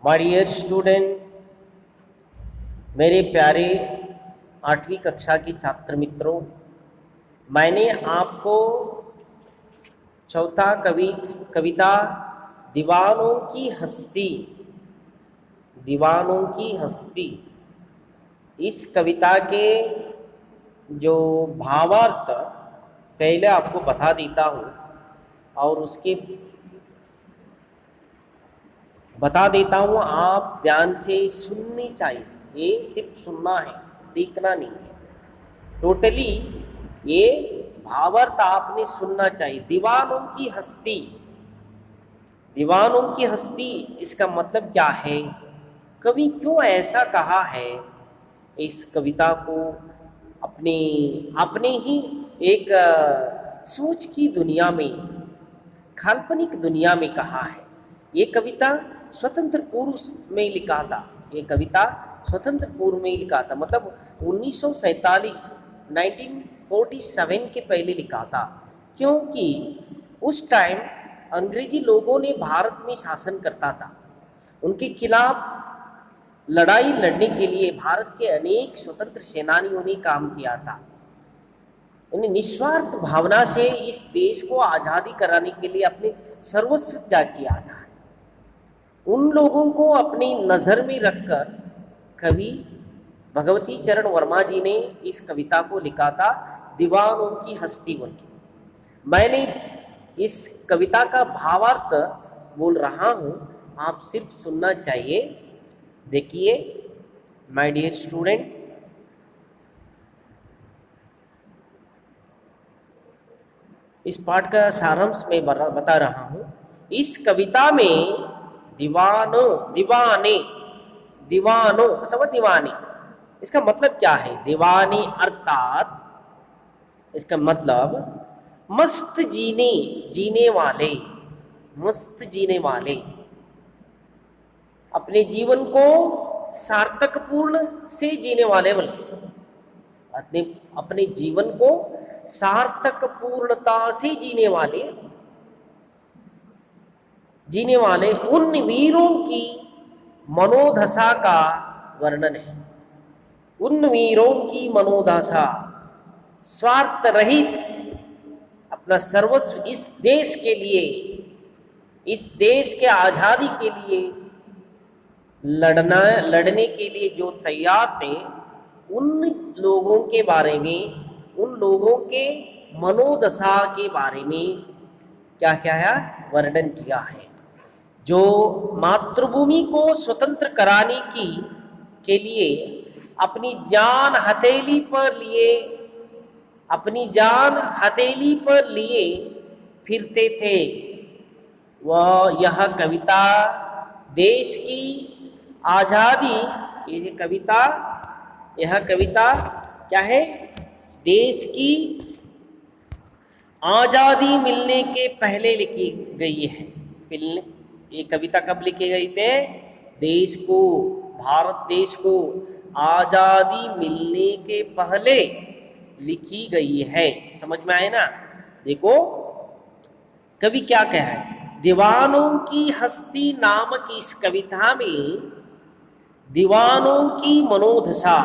My dear student, मेरे प्यारे 8वीं कक्षा के छात्र मित्रों, मैंने आपको चौथा कविता दीवानों की हस्ती इस कविता के जो भावार्थ पहले आपको बता देता हूँ और उसके बता देता हूँ। आप ध्यान से सुननी चाहिए, ये सिर्फ सुनना है, देखना नहीं है। टोटली ये भावार्थ आपने सुनना चाहिए। दीवानों की हस्ती इसका मतलब क्या है, कवि क्यों ऐसा कहा है। इस कविता को अपने अपने ही एक सोच की दुनिया में, काल्पनिक दुनिया में कहा है। ये कविता स्वतंत्र पूर्व में लिखा था। ये कविता स्वतंत्र पूर्व में लिखा था, मतलब 1947 1947 के पहले लिखा था, क्योंकि उस टाइम अंग्रेजी लोगों ने भारत में शासन करता था। उनके खिलाफ लड़ाई लड़ने के लिए भारत के अनेक स्वतंत्र सेनानियों ने काम किया था। उन्हें निस्वार्थ भावना से इस देश को आज़ादी कराने के लिए अपने सर्वस्व त्याग किया था। उन लोगों को अपनी नज़र में रखकर कवि भगवती चरण वर्मा जी ने इस कविता को लिखा था, दीवानों की हस्ती बोल के। मैंने इस कविता का भावार्थ बोल रहा हूँ, आप सिर्फ सुनना चाहिए। देखिए माय डियर स्टूडेंट, इस पाठ का सारांश मैं बता रहा हूँ। इस कविता में दीवानों अथवा दीवाने, इसका मतलब क्या है। दीवाने अर्थात इसका मतलब जीने वाले, अपने जीवन को सार्थकपूर्ण से जीने वाले, बल्कि अपने जीवन को सार्थक पूर्णता से जीने वाले उन वीरों की मनोदशा का वर्णन है। उन वीरों की मनोदशा, स्वार्थ रहित अपना सर्वस्व इस देश के लिए, इस देश के आज़ादी के लिए लड़ने के लिए जो तैयार थे, उन लोगों के बारे में, उन लोगों के मनोदशा के बारे में क्या क्या है वर्णन किया है। जो मातृभूमि को स्वतंत्र कराने के लिए अपनी जान हथेली पर लिए फिरते थे, वह यह कविता देश की आज़ादी, यह कविता क्या है, देश की आज़ादी मिलने के पहले लिखी गई है। ये कविता कब लिखी गई थे, भारत देश को आज़ादी मिलने के पहले लिखी गई है। समझ में आए ना। देखो कवि क्या कह रहा है। दीवानों की हस्ती नामक इस कविता में दीवानों की मनोदशा,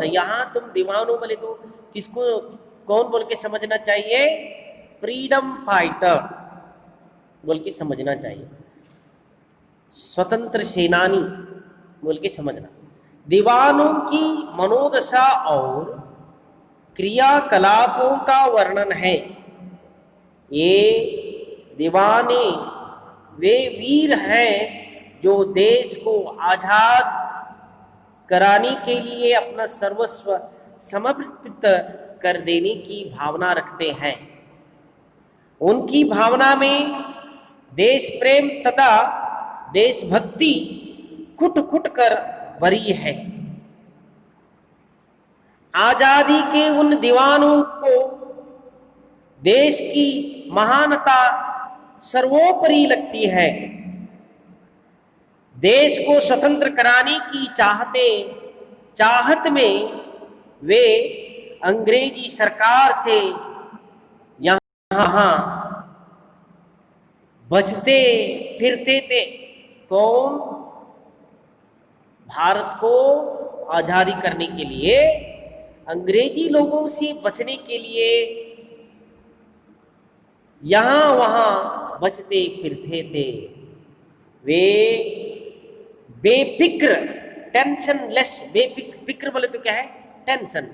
यहाँ तुम दीवानों बोले तो किसको, कौन बोल के समझना चाहिए, फ्रीडम फाइटर बोल के समझना चाहिए, स्वतंत्र सेनानी बोल के समझना। दीवानों की मनोदशा और क्रियाकलापों का वर्णन है। ये दीवाने वे वीर हैं जो देश को आज़ाद कराने के लिए अपना सर्वस्व समर्पित कर देने की भावना रखते हैं। उनकी भावना में देश प्रेम तथा देशभक्ति कुट कर भरी है। आज़ादी के उन दीवानों को देश की महानता सर्वोपरि लगती है। देश को स्वतंत्र कराने की चाहत में वे अंग्रेजी सरकार से यहाँ बचते फिरते थे। कौन? भारत को आजादी करने के लिए, अंग्रेजी लोगों से बचने के लिए यहां वहां बचते फिरते थे। वे बेफिक्र, टेंशन लेस, बेफिक्र, फिक्र बोले तो क्या है? टेंशन।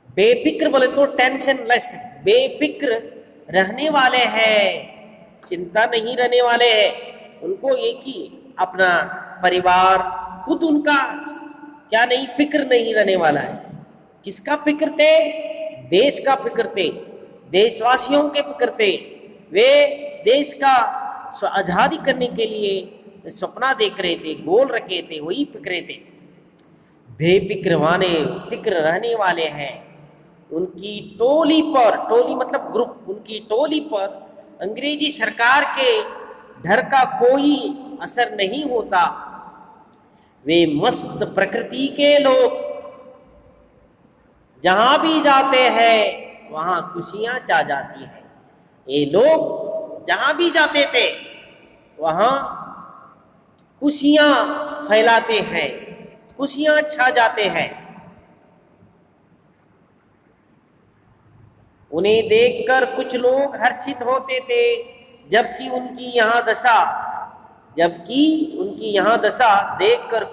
बेफिक्र बोले तो टेंशन लेस, बेफिक्र रहने वाले हैं, चिंता नहीं रहने वाले हैं। उनको एक ही अपना परिवार, खुद उनका क्या नहीं, फिक्र नहीं रहने वाला है। किसका फिक्र थे? देश का फिक्र थे, देशवासियों के फिक्र थे। वे देश का आजादी करने के लिए सपना देख रहे थे, गोल रखे थे, वही फिक्रे थे। बेफिक्र वाले, फिक्र रहने वाले हैं। उनकी टोली पर, टोली मतलब ग्रुप, उनकी टोली पर अंग्रेजी सरकार के डर का कोई असर नहीं होता। वे मस्त प्रकृति के लोग, जहां भी जाते हैं वहां खुशियां छा जाती हैं। ये लोग जहां भी जाते थे वहां खुशियां फैलाते हैं, खुशियां छा जाते हैं। उन्हें देखकर कुछ लोग हर्षित होते थे, जबकि उनकी यहाँ दशा देखकर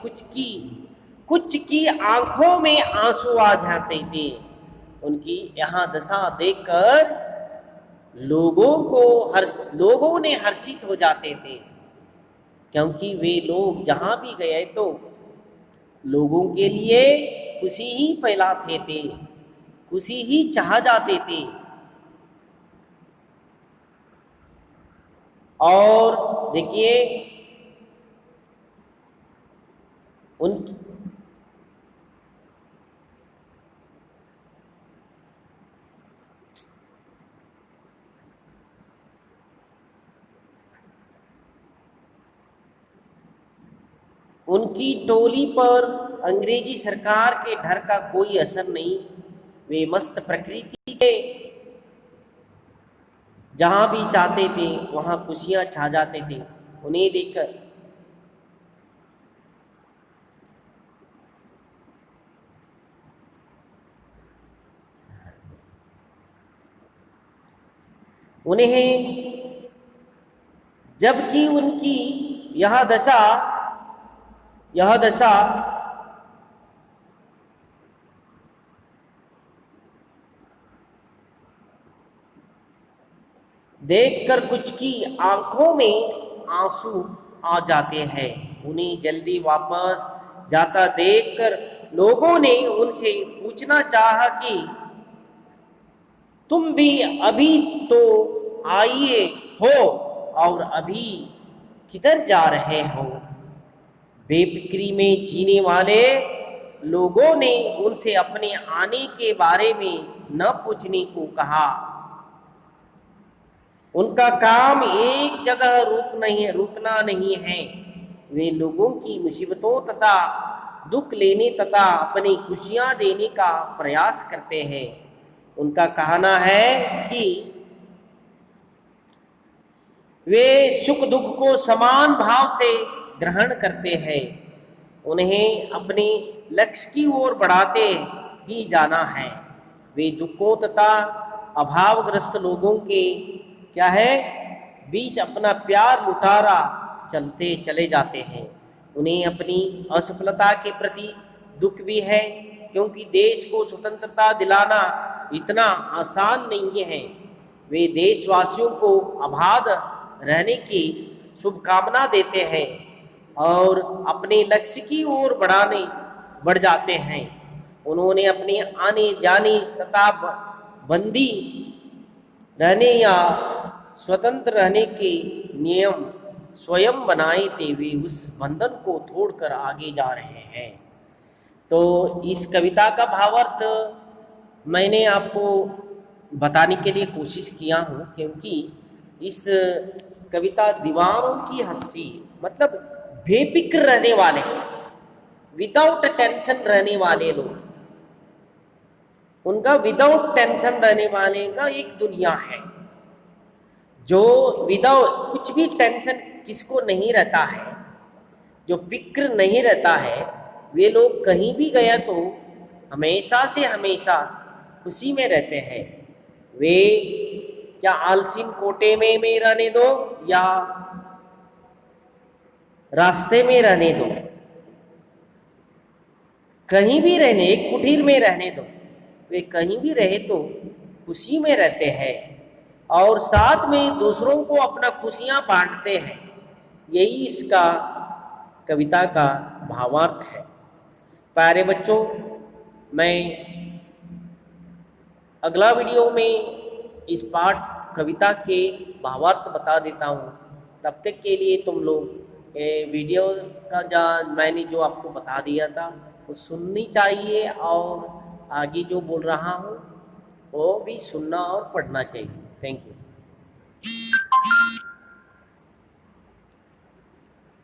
कुछ की आंखों में आंसू आ जाते थे। उनकी यहाँ दशा देखकर लोगों ने हर्षित हो जाते थे, क्योंकि वे लोग जहां भी गए तो लोगों के लिए खुशी ही फैलाते थे, खुशी ही चाह जाते थे। और देखिए उनकी उनकी टोली पर अंग्रेजी सरकार के डर का कोई असर नहीं। वे मस्त प्रकृति के, जहां भी चाहते थे वहां खुशियां छा जाते थे। उन्हें देखकर उन्हें, जबकि उनकी यह दशा देखकर कुछ की आंखों में आंसू आ जाते हैं। उन्हें जल्दी वापस जाता देखकर लोगों ने उनसे पूछना चाहा कि तुम भी अभी तो आए हो और अभी किधर जा रहे हो? बेफिक्री में जीने वाले लोगों ने उनसे अपने आने के बारे में न पूछने को कहा। उनका काम एक जगह रुकना नहीं है। वे लोगों की मुसीबतों तथा दुख लेने तथा अपनी खुशियां देने का प्रयास करते हैं। उनका कहना है कि वे सुख दुख को समान भाव से ग्रहण करते हैं। उन्हें अपने लक्ष्य की ओर बढ़ाते ही जाना है। वे दुखों तथा अभावग्रस्त लोगों के क्या है बीच अपना प्यार लुटारा चलते चले जाते हैं। उन्हें अपनी असफलता के प्रति दुख भी है, क्योंकि देश को स्वतंत्रता दिलाना इतना आसान नहीं है। वे देशवासियों को आबाद रहने की शुभकामना देते हैं और अपने लक्ष्य की ओर बढ़ जाते हैं। उन्होंने अपने आने जाने तथा बंदी रहने या स्वतंत्र रहने के नियम स्वयं बनाए थे। वे उस बंधन को तोड़कर आगे जा रहे हैं। तो इस कविता का भावार्थ मैंने आपको बताने के लिए कोशिश किया हूँ, क्योंकि इस कविता दीवारों की हंसी मतलब बेफिक्र रहने वाले, विदाउट टेंशन रहने वाले लोग, उनका विदाउट टेंशन रहने वाले का एक दुनिया है। जो विदाउट कुछ भी टेंशन किसको नहीं रहता है, जो फिक्र नहीं रहता है, वे लोग कहीं भी गया तो हमेशा से हमेशा खुशी में रहते हैं। वे क्या आलसीन कोटे में रहने दो या रास्ते में रहने दो, कहीं भी रहने, एक कुटीर में रहने दो, वे कहीं भी रहे तो खुशी में रहते हैं और साथ में दूसरों को अपना खुशियां बांटते हैं। यही इसका कविता का भावार्थ है। प्यारे बच्चों, मैं अगला वीडियो में इस पाठ कविता के भावार्थ बता देता हूँ। तब तक के लिए तुम लोग वीडियो का मैंने जो आपको बता दिया था वो सुननी चाहिए और आगे जो बोल रहा हूँ वो भी सुनना और पढ़ना चाहिए। Thank you.